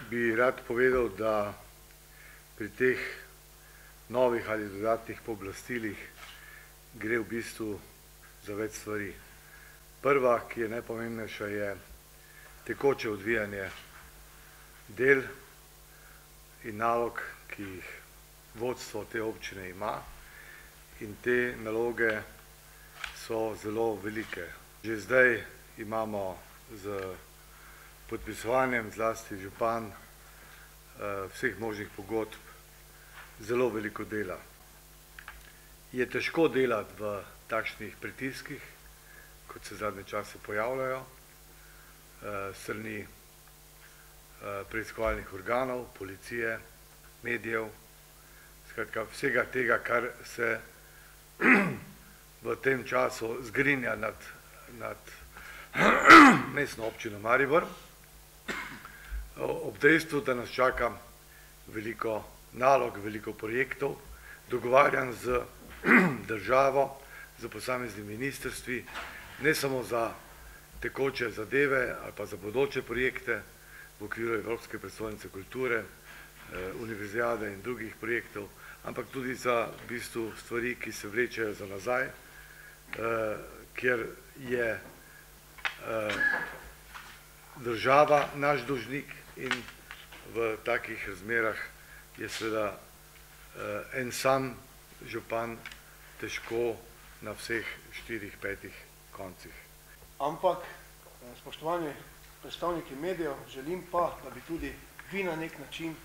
bi rad povedal, da pri teh novih ali dodatnih pooblastilih gre v bistvu za več stvari. Prva, ki je najpomembnejša, je tekoče odvijanje del in nalog, ki jih vodstvo te občine ima, in te naloge so zelo velike. Že zdaj imamo z podpisovanjem, zlasti župan, vseh možnih pogodb zelo veliko dela. Je težko delati v takšnih pritiskih, kot se zadnje čase pojavljajo, strani preiskovalnih organov, policije, medijev, skratka vsega tega, kar se v tem času zgrinja nad mestno občino Maribor, ob dejstvu, da nas čaka veliko nalog, veliko projektov, dogovarjanj z državo, z posameznimi ministrstvi, ne samo za tekoče zadeve ali pa za bodoče projekte v okviru Evropske prestolnice kulture, univerzijade in drugih projektov, ampak tudi za v bistvu stvari, ki se vlečejo za nazaj, kjer je država naš dolžnik in v takih razmerah je seveda en sam župan težko na vseh 4-5 koncih. Ampak, spoštovani predstavniki medijev, želim pa, da bi tudi vi na nek način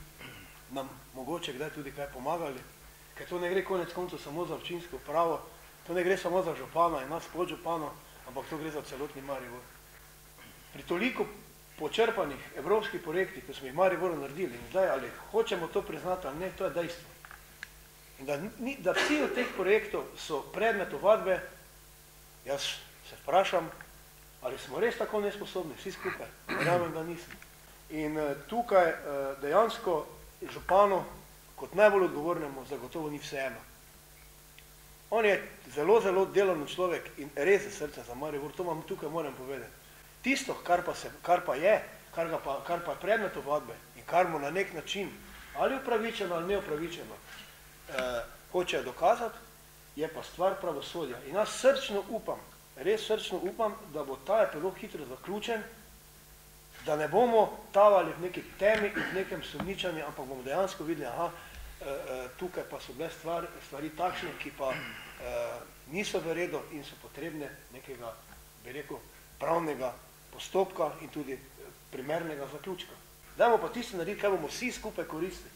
nam mogoče kdaj tudi kaj pomagali, ker to ne gre konec koncev samo za občinsko upravo, to ne gre samo za župana in nas podžupanov, ampak to gre za celotni Maribor. Pri toliko počrpanih evropskih projektih, ko smo jih Mariboru naredili, in zdaj ali hočemo to priznati ali ne, to je dejstvo. In da vsi od teh projektov so predmet ovadbe, jaz se vprašam, ali smo res tako nesposobni, vsi skupaj, verjamem, da nismo. In tukaj dejansko županu kot najbolj odgovornemu zagotovo ni vseeno. On je zelo, zelo delovni človek in res za srce za Maribor, to vam tukaj moram povedati. Tisto, kar pa je predmet ovadbe in kar mu na nek način ali upravičeno ali neupravičeno hočejo dokazati, je pa stvar pravosodja. In jaz srčno upam, res srčno upam, da bo ta epilog hitro zaključen, da ne bomo tavali v neki temi in v nekem sumničanju, ampak bomo dejansko videli, aha, tukaj pa so bile stvari takšne, ki pa niso v redu in so potrebne nekega, bi rekel, pravnega postopka in tudi primernega zaključka. Dajmo pa tisto narediti, kaj bomo vsi skupaj koristili.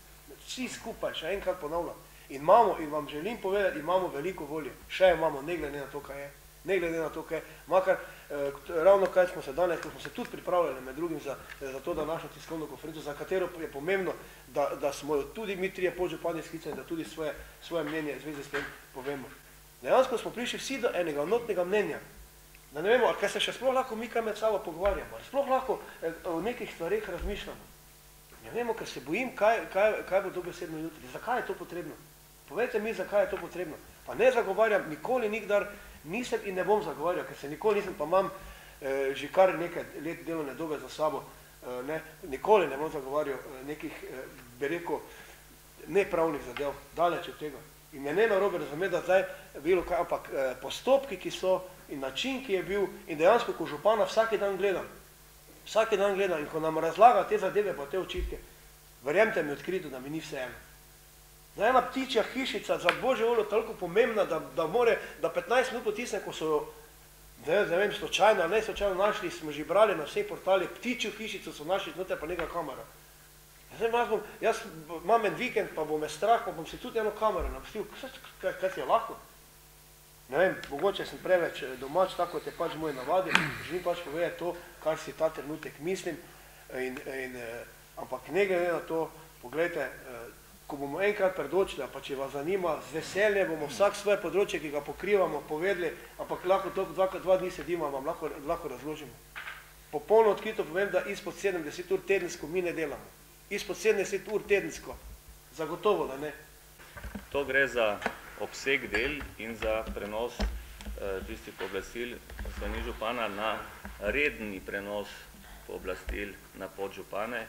Vsi skupaj, še enkrat ponavljam. In vam želim povedati, imamo veliko volje. Še imamo, ne glede na to, kaj je. Ne glede na to, kaj je. Makar, ravno kaj smo se danes, ko smo se tudi pripravljali med drugim za to današnjo tiskovno konferenco, za katero je pomembno, da smo tudi mi trije podžupani sklicani, da tudi svoje mnenje v zvezi s tem povemo. Dejansko smo prišli vsi do enega enotnega mnenja. Da ne vemo, kaj se še sploh lahko mi kaj med sabo pogovarjamo, ali sploh lahko o nekih stvareh razmišljamo. Ne vemo, ker se bojim, kaj bo dobesedno jutri. Zakaj je to potrebno? Povejte mi, zakaj je to potrebno. Pa ne zagovarjam, nikoli nikdar nisem in ne bom zagovarjal, ker se nikoli nisem, pa imam že kar nekaj let delovne dobe za sabo, nikoli ne bom zagovarjal nekih, bi rekel, nepravnih zadev, daleč od tega. In me ne narobe razumeti, da zdaj bilo kaj, ampak postopki, ki so, in način, ki je bil, in dejansko, ko župana vsaki dan gledam, in ko nam razlaga te zadeve pa te očitke, verjemite mi odkrito, da mi ni vseeno. Da ena ptičja hišica za božjo voljo toliko pomembna, da 15 minut potisne, ko so jo, ne vem, slučajno ali ne slučajno našli, smo že brali na vseh portalih, ptičjo hišico so našli znotraj pa neka kamera. Jaz imam en vikend, pa bo me strah, pa bom si tudi eno kamero napustil, kaj si je lahko? Ne vem, mogoče sem preveč domač, tako te pač moje navadi, želim pač povedati to, kar si ta trenutek mislim, ampak ne glede na to, pogledajte, ko bomo enkrat predočili, pa če vas zanima, z veseljem bomo vsak svoje področje, ki ga pokrivamo, povedali, ampak lahko to 2 dni sedimo, vam lahko razložimo. Popolno odkrito povem, da izpod 70 ur tedensko mi ne delamo. Izpod 70 ur tedensko. Zagotovo, da ne. To gre za obseg del in za prenos tistih pooblastil strani župana na redni prenos pooblastil na podžupane.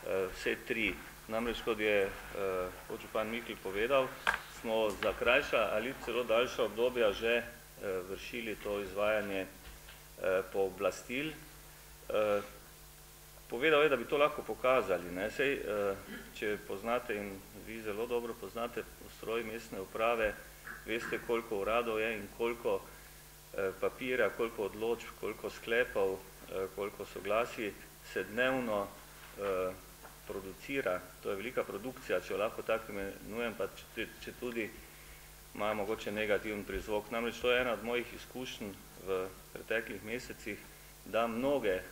vse tri. Namreč, kot je podžupan Mikl povedal, smo za krajša ali celo daljša obdobja že vršili to izvajanje pooblastil. Povedal je, da bi to lahko pokazali. Sej, če poznate in vi zelo dobro poznate ustroj mestne uprave, veste, koliko uradov je in koliko papirja, koliko odločb, koliko sklepov, koliko soglasij se dnevno producira. To je velika produkcija, če jo lahko tako imenujem, pa če tudi ima mogoče negativen prizvok. Namreč to je ena od mojih izkušenj v preteklih mesecih, da mnoge,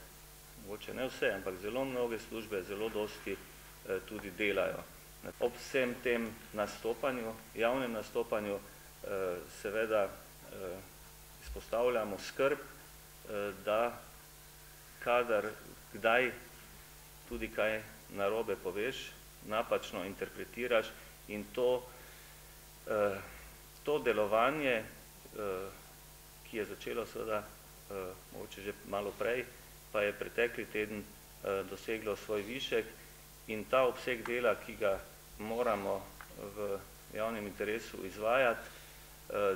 mogoče ne vse, ampak zelo mnoge službe zelo dosti tudi delajo. Ob vsem tem nastopanju, javnem nastopanju, seveda izpostavljamo skrb, da kadar kdaj tudi kaj narobe poveš, napačno interpretiraš in to delovanje, ki je začelo seveda mogoče že malo prej, pa je pretekli teden doseglo svoj višek in ta obseg dela, ki ga moramo v javnem interesu izvajati,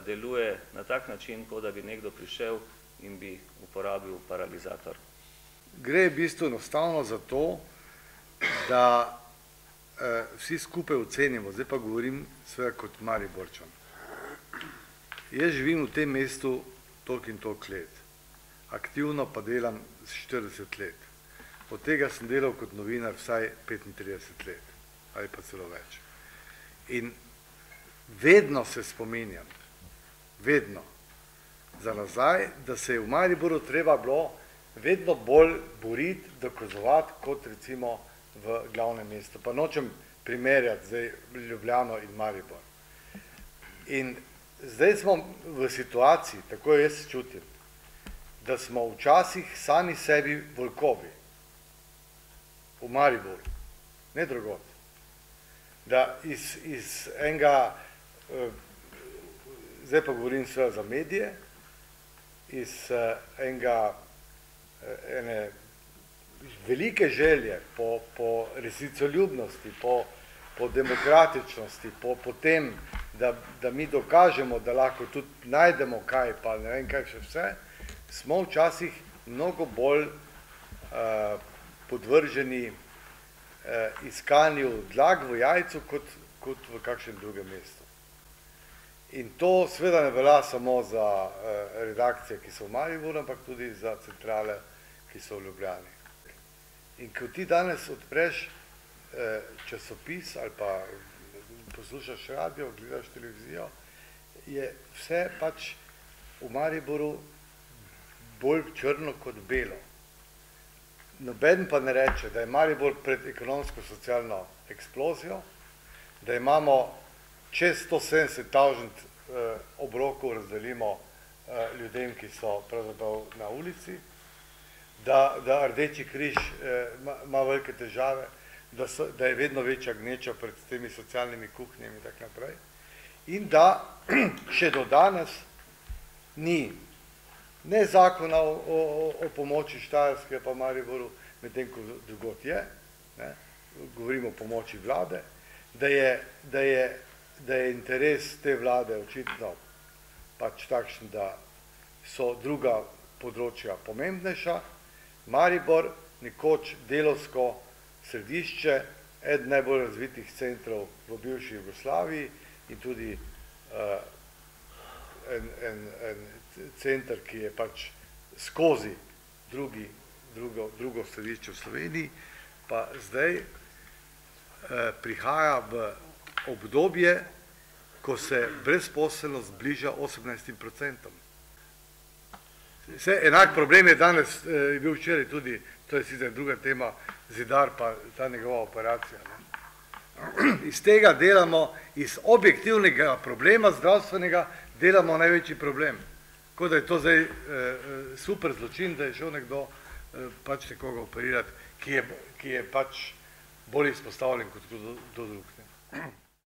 deluje na tak način, kot da bi nekdo prišel in bi uporabil paralizator. Gre v bistvu enostavno za to, da vsi skupaj ocenimo, zdaj pa govorim seveda kot Mariborčan. Jaz živim v tem mestu toliko in toliko let, aktivno pa delam 40 let. Od tega sem delal kot novinar vsaj 35 let, ali pa celo več. In vedno se spominjam, vedno, za nazaj, da se je v Mariboru treba bilo vedno bolj boriti, dokazovati, kot recimo v glavnem mestu. Pa nočem primerjati zdaj Ljubljano in Maribor. In zdaj smo v situaciji, tako jaz čutim, da smo včasih sami sebi volkovi. V Mariboru, ne drugod. Da iz enega, zdaj pa govorim seveda za medije, iz ene velike želje po resnicoljubnosti, po demokratičnosti, po tem, da mi dokažemo, da lahko tudi najdemo kaj, pa ne vem kaj še vse, smo včasih mnogo bolj podvrženi iskanju dlag v jajcu, kot v kakšnem drugem mestu. In to seveda ne velja samo za redakcije, ki so v Mariboru, ampak tudi za centrale, ki so v Ljubljani. In ko ti danes odpreš časopis ali pa poslušaš radio, gledaš televizijo, je vse pač v Mariboru bolj črno kot belo. Noben pa ne reče, da je Maribor pred ekonomsko-socialno eksplozijo, da imamo čez 170.000 obrokov razdelimo ljudem, ki so pravzaprav na ulici, da Rdeči križ ima velike težave, da je vedno večja gneča pred temi socialnimi kuhinjami in tako naprej. In da še do danes ni ne zakona o pomoči Štajerske pa Mariboru, medtem ko drugod je, govorimo o pomoči vlade, da je interes te vlade očitno pač takšen, da so druga področja pomembnejša. Maribor, nekoč delovsko središče, eden najbolj razvitih centrov v bivši Jugoslaviji in tudi en center, ki je pač skozi drugo središče v Sloveniji, pa zdaj prihaja v obdobje, ko se brezposelnost bliža 18%. Enak problem je danes, je bil včeraj tudi, to je sicer druga tema, Zidar pa ta njegova operacija. Iz tega delamo, iz objektivnega problema zdravstvenega, delamo največji problem. Kot da je to zdaj super zločin, da je šel nekdo pač nekoga operirati, ki je pač bolj izpostavljen kot kdo drug.